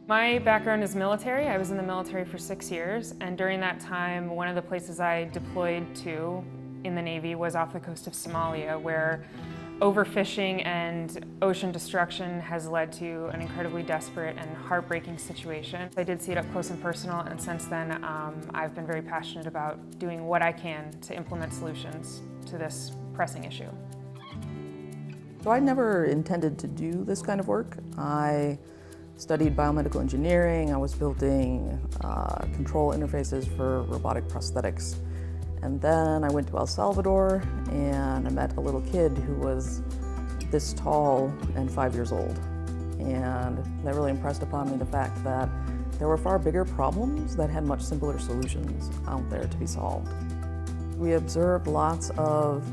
My background is military. I was in the military for 6 years, and during that time, one of the places I deployed to in the Navy was off the coast of Somalia, where overfishing and ocean destruction has led to an incredibly desperate and heartbreaking situation. I did see it up close and personal, and since then I've been very passionate about doing what I can to implement solutions to this pressing issue. So I never intended to do this kind of work. I studied biomedical engineering. I was building control interfaces for robotic prosthetics. And then I went to El Salvador and I met a little kid who was this tall and 5 years old. And that really impressed upon me the fact that there were far bigger problems that had much simpler solutions out there to be solved. We observed lots of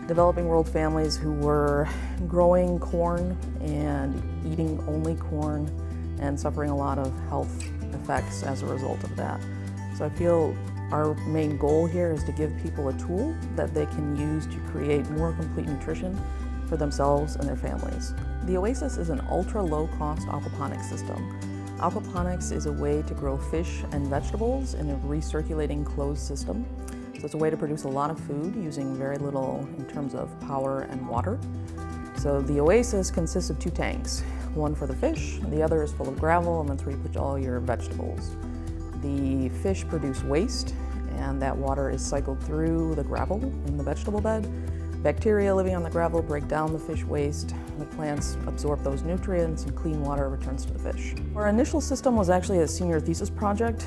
developing world families who were growing corn and eating only corn and suffering a lot of health effects as a result of that. So I feel our main goal here is to give people a tool that they can use to create more complete nutrition for themselves and their families. The Oasis is an ultra-low-cost aquaponics system. Aquaponics is a way to grow fish and vegetables in a recirculating closed system. So it's a way to produce a lot of food using very little in terms of power and water. So the Oasis consists of 2 tanks, one for the fish, the other is full of gravel, and that's where you put all your vegetables. The fish produce waste, and that water is cycled through the gravel in the vegetable bed. Bacteria living on the gravel break down the fish waste. The plants absorb those nutrients, and clean water returns to the fish. Our initial system was actually a senior thesis project.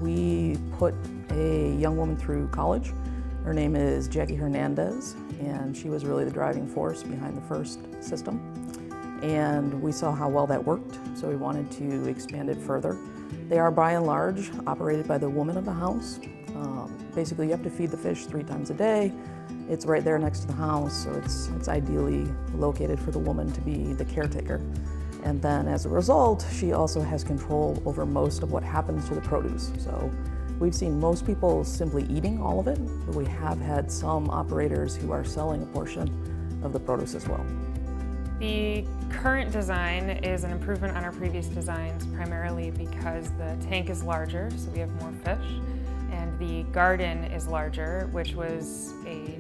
We put a young woman through college. Her name is Jackie Hernandez, and she was really the driving force behind the first system. And we saw how well that worked, so we wanted to expand it further. They are by and large operated by the woman of the house. Basically, you have to feed the fish 3 times a day. It's right there next to the house, so it's ideally located for the woman to be the caretaker. And then as a result, she also has control over most of what happens to the produce. So we've seen most people simply eating all of it, but we have had some operators who are selling a portion of the produce as well. The current design is an improvement on our previous designs, primarily because the tank is larger, so we have more fish, and the garden is larger, which was a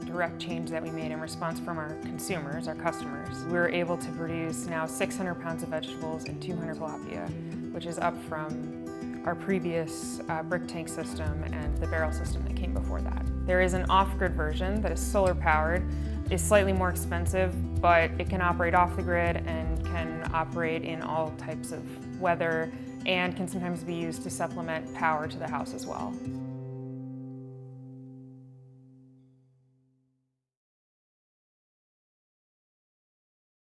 direct change that we made in response from our consumers, our customers. We were able to produce now 600 pounds of vegetables and 200 tilapia, which is up from our previous brick tank system and the barrel system that came before that. There is an off-grid version that is solar powered. It's slightly more expensive, but it can operate off the grid and can operate in all types of weather and can sometimes be used to supplement power to the house as well.